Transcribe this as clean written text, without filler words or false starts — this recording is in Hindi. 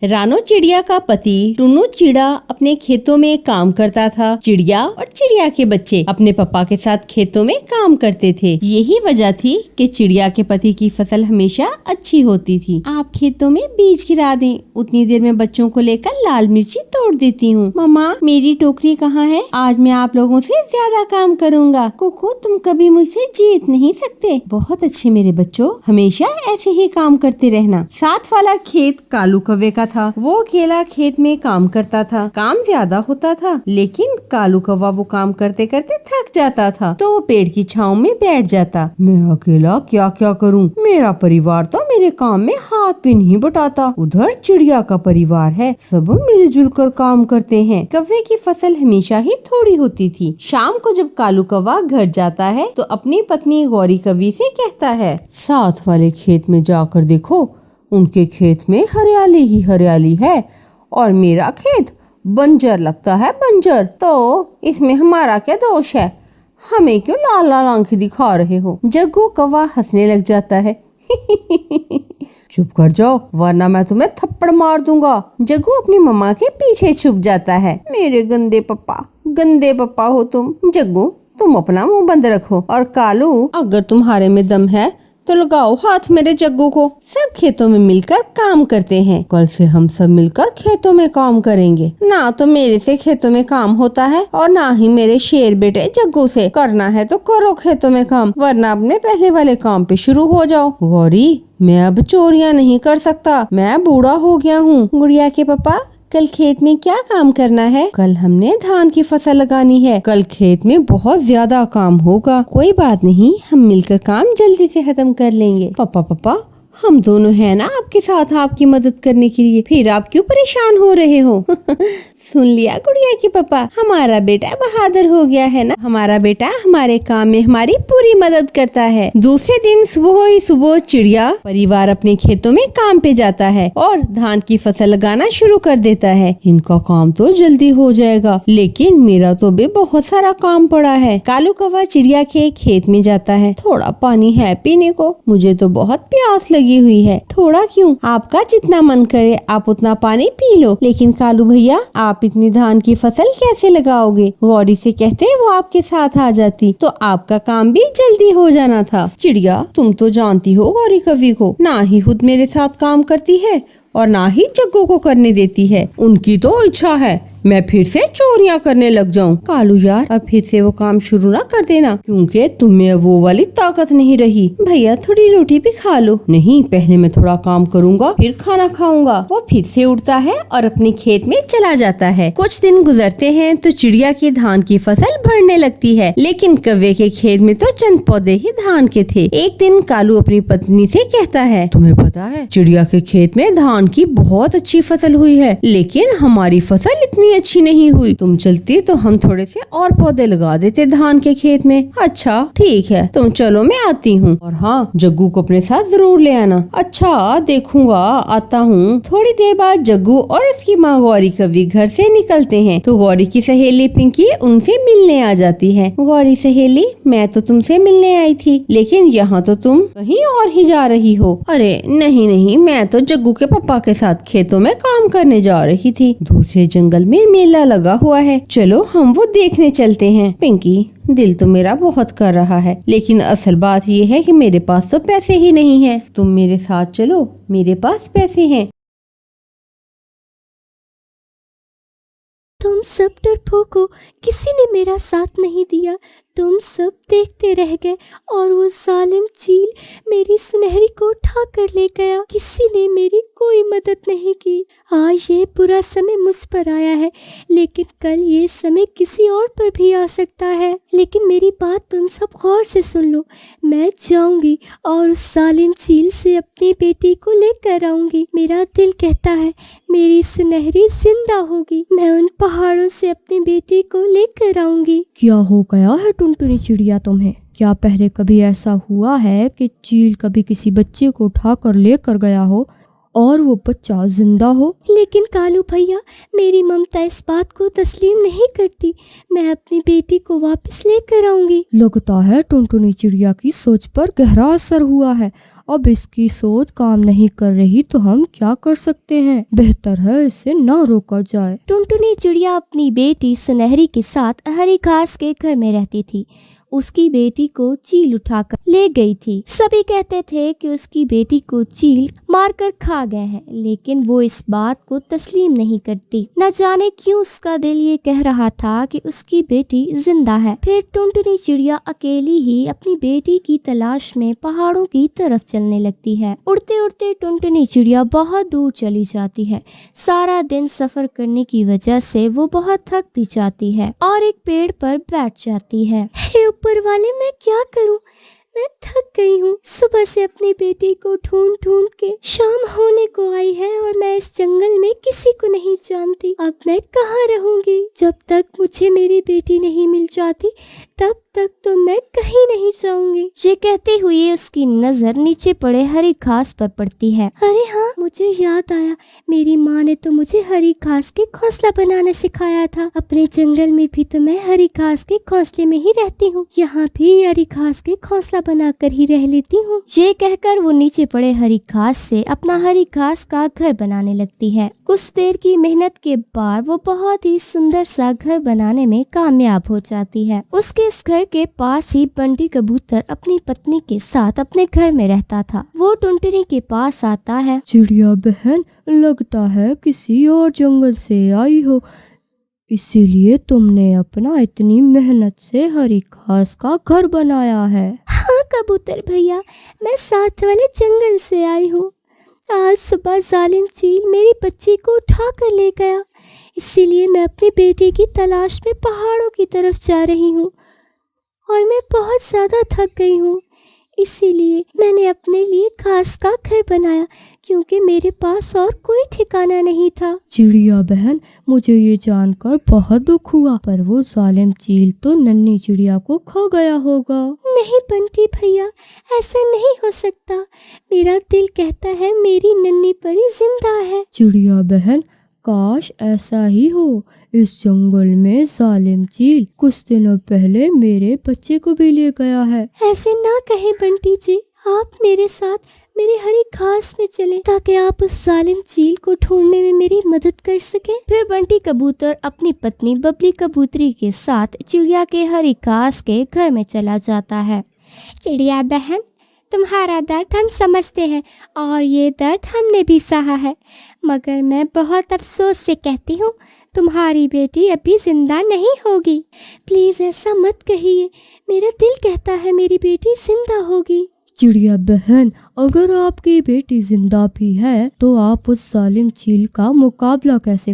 रानो चिड़िया का पति टुन्नू चिड़ा अपने खेतों में काम करता था। चिड़िया और चिड़िया के बच्चे अपने पापा के साथ खेतों में काम करते थे। यही वजह थी कि चिड़िया के पति की फसल हमेशा अच्छी होती थी। आप खेतों में बीज गिरा दें, उतनी देर में बच्चों को लेकर लाल मिर्ची तोड़ देती हूँ। मम्मा मेरी टोकरी कहाँ है? आज मैं आप लोगों से ज्यादा काम करूँगा। कोको तुम कभी मुझसे जीत नहीं सकते। बहुत अच्छे मेरे बच्चों, हमेशा ऐसे ही काम करते रहना। साथ वाला खेत कालू कौवे का था। वो अकेला खेत में काम करता था। काम ज्यादा होता था, लेकिन कालू कौवा वो काम करते करते थक जाता था, तो वो पेड़ की छांव में बैठ जाता। मैं अकेला क्या क्या करूं? मेरा परिवार तो मेरे काम में हाथ भी नहीं बटाता। उधर चिड़िया का परिवार है, सब मिलजुल कर काम करते हैं। कौवे की फसल हमेशा ही थोड़ी होती थी। शाम को जब कालू कौवा घर जाता है तो अपनी पत्नी गौरी कौवी से कहता है, साथ वाले खेत में जाकर देखो, उनके खेत में हरियाली ही हरियाली है और मेरा खेत बंजर लगता है, बंजर। तो इसमें हमारा क्या दोष है? हमें क्यों लाल लाल आंखें दिखा रहे हो? जग्गू कौवा हंसने लग जाता है। चुप कर जाओ वरना मैं तुम्हें थप्पड़ मार दूंगा। जग्गू अपनी मम्मा के पीछे छुप जाता है। मेरे गंदे पप्पा हो तुम। जग्गू तुम अपना मुंह बंद रखो, और कालू अगर तुम्हारे में दम है तो लगाओ हाथ मेरे जग्गू को। सब खेतों में मिलकर काम करते हैं। कल से हम सब मिलकर खेतों में काम करेंगे। ना तो मेरे से खेतों में काम होता है और ना ही मेरे शेर बेटे जग्गू से। करना है तो करो खेतों में काम, वरना अपने पहले वाले काम पे शुरू हो जाओ। गौरी मैं अब चोरियां नहीं कर सकता, मैं बूढ़ा हो गया हूँ। गुड़िया के पापा कल खेत में क्या काम करना है? कल हमने धान की फसल लगानी है। कल खेत में बहुत ज्यादा काम होगा। कोई बात नहीं, हम मिलकर काम जल्दी से खत्म कर लेंगे। पापा हम दोनों हैं ना आपके साथ आपकी मदद करने के लिए, फिर आप क्यों परेशान हो रहे हो? सुन लिया गुड़िया की पापा, हमारा बेटा बहादुर हो गया है ना। हमारा बेटा हमारे काम में हमारी पूरी मदद करता है। दूसरे दिन सुबह ही सुबह चिड़िया परिवार अपने खेतों में काम पे जाता है और धान की फसल लगाना शुरू कर देता है। इनका काम तो जल्दी हो जाएगा, लेकिन मेरा तो भी बहुत सारा काम पड़ा है। कालू कौवा चिड़िया के खेत में जाता है। थोड़ा पानी है पीने को? मुझे तो बहुत प्यास लगी हुई है। थोड़ा क्यों, आपका जितना मन करे आप उतना पानी पी लो। लेकिन कालू भैया आप इतनी धान की फसल कैसे लगाओगे? गौरी से कहते वो आपके साथ आ जाती तो आपका काम भी जल्दी हो जाना था। चिड़िया तुम तो जानती हो गौरी कौवी को, ना ही खुद मेरे साथ काम करती है और ना ही जग्गू को करने देती है। उनकी तो इच्छा है मैं फिर से चोरियां करने लग जाऊं। कालू यार अब फिर से वो काम शुरू ना कर देना, क्योंकि तुम्हें वो वाली ताकत नहीं रही। भैया थोड़ी रोटी भी खा लो। नहीं, पहले मैं थोड़ा काम करूंगा फिर खाना खाऊंगा। वो फिर से उठता है और अपने खेत में चला जाता है। कुछ दिन गुजरते हैं तो चिड़िया की धान की फसल बढ़ने लगती है, लेकिन कौवे के खेत में तो चंद पौधे ही धान के थे। एक दिन कालू अपनी पत्नी से कहता है, तुम्हें पता है चिड़िया के खेत में धान की बहुत अच्छी फसल हुई है, लेकिन हमारी फसल इतनी अच्छी नहीं हुई। तुम चलती तो हम थोड़े से और पौधे लगा देते धान के खेत में। अच्छा ठीक है, तुम चलो मैं आती हूँ, और हाँ जग्गू को अपने साथ जरूर ले आना। अच्छा देखूंगा, आता हूँ। थोड़ी देर बाद जग्गू और उसकी माँ गौरी कौवी घर से निकलते हैं तो गौरी की सहेली पिंकी उनसे मिलने आ जाती है। गौरी सहेली मैं तो तुमसे मिलने आई थी, लेकिन यहाँ तो तुम कहीं और ही जा रही हो। अरे नहीं, मैं तो जग्गू के पापा के साथ खेतों में काम करने जा रही थी। दूसरे जंगल में मेला लगा हुआ है, चलो हम वो देखने चलते हैं। पिंकी दिल तो मेरा बहुत कर रहा है, लेकिन असल बात ये है कि मेरे पास तो पैसे ही नहीं है। तुम मेरे साथ चलो, मेरे पास पैसे हैं। तुम सब डरपोकों, किसी ने मेरा साथ नहीं दिया। तुम सब देखते रह गए और वो जालिम चील मेरी सुनहरी को उठा कर ले गया। किसी ने मेरी कोई मदद नहीं की। आज ये बुरा समय मुझ पर आया है, लेकिन कल ये समय किसी और पर भी आ सकता है। लेकिन मेरी बात तुम सब गौर से सुन लो। मैं जाऊंगी और उस जालिम चील से अपनी बेटी को लेकर आऊंगी। मेरा दिल कहता है मेरी सुनहरी जिंदा होगी। मैं उन पहाड़ों से अपनी बेटी को लेकर आऊंगी। क्या हो गया है टुनटुनी चिड़िया तुम्हें? क्या पहले कभी ऐसा हुआ है कि चील कभी किसी बच्चे को उठा कर लेकर गया हो और वो बच्चा जिंदा हो। लेकिन कालू भैया, मेरी ममता इस बात को तस्लीम नहीं करती। मैं अपनी बेटी को वापस लेकर आऊंगी। लगता है टुनटुनी चिड़िया की सोच पर गहरा असर हुआ है। अब इसकी सोच काम नहीं कर रही तो हम क्या कर सकते हैं? बेहतर है इसे न रोका जाए। टुनटुनी चिड़िया अपनी बेटी सुनहरी के साथ हरी घास के घर में रहती थी। उसकी बेटी को चील उठाकर ले गई थी। सभी कहते थे कि उसकी बेटी को चील मारकर खा गए हैं, लेकिन वो इस बात को तस्लीम नहीं करती। न जाने क्यों उसका दिल ये कह रहा था कि उसकी बेटी जिंदा है। फिर टुनटुनी चिड़िया अकेली ही अपनी बेटी की तलाश में पहाड़ों की तरफ चलने लगती है। उड़ते उड़ते टुनटुनी चिड़िया बहुत दूर चली जाती है। सारा दिन सफर करने की वजह से वो बहुत थक भी जाती है और एक पेड़ पर बैठ जाती है। हे ऊपर वाले, मैं क्या करूं? मैं थक गई हूँ। सुबह से अपनी बेटी को ढूंढ ढूंढ के शाम होने को आई है और मैं इस जंगल में किसी को नहीं जानती। अब मैं कहाँ रहूंगी? जब तक मुझे मेरी बेटी नहीं मिल जाती तब तक तो मैं कहीं नहीं जाऊंगी। ये कहते हुए उसकी नजर नीचे पड़े हरी घास पर पड़ती है। अरे हाँ, मुझे याद आया, मेरी माँ ने तो मुझे हरी घास के घोंसला बनाना सिखाया था। अपने जंगल में भी तो मैं हरी घास के घोंसले में ही रहती हूँ। यहाँ भी हरी घास के घोंसला बनाकर ही रह लेती हूँ। ये कहकर वो नीचे पड़े हरी घास से अपना हरी घास का घर बनाने लगती है। कुछ देर की मेहनत के बाद वो बहुत ही सुंदर सा घर बनाने में कामयाब हो जाती है। उसके इस घर के पास ही बंटी कबूतर अपनी पत्नी के साथ अपने घर में रहता था। वो टुनटुनी के पास आता है। चिड़िया बहन, लगता है किसी और जंगल से आई हो, इसीलिए तुमने अपना इतनी मेहनत से हरी घास का घर बनाया है। हाँ कबूतर भैया, मैं साथ वाले जंगल से आई हूँ। आज सुबह जालिम चील मेरी बच्ची को उठा कर ले गया, इसीलिए मैं अपनी बेटी की तलाश में पहाड़ों की तरफ जा रही हूँ और मैं बहुत ज़्यादा थक गई हूँ। इसीलिए मैंने अपने लिए घास का घर बनाया, क्योंकि मेरे पास और कोई ठिकाना नहीं था। चिड़िया बहन, मुझे ये जानकर बहुत दुख हुआ, पर वो जालिम चील तो नन्ही चिड़िया को खा गया होगा। नहीं बंटी भैया, ऐसा नहीं हो सकता। मेरा दिल कहता है मेरी नन्ही परी जिंदा है। चिड़िया बहन, काश ऐसा ही हो। इस जंगल में जालिम चील कुछ दिनों पहले मेरे बच्चे को भी ले गया है। ऐसे ना कहे बंटी जी, आप मेरे साथ मेरे हरी घास में चलें ताकि आप उस जालिम चील को ढूंढने में मेरी मदद कर सकें। फिर बंटी कबूतर अपनी पत्नी बबली कबूतरी के साथ चिड़िया के हरी घास के घर में चला जाता है। चिड़िया बहन, तुम्हारा दर्द हम समझते हैं और ये दर्द हमने भी सहा है, मगर मैं बहुत अफसोस से कहती हूँ, तुम्हारी बेटी अभी जिंदा नहीं होगी। प्लीज़ ऐसा मत कहिए, मेरा दिल कहता है मेरी बेटी जिंदा होगी। चिड़िया बहन, अगर आपकी बेटी जिंदा भी है तो आप उस जालिम चील का मुकाबला कैसे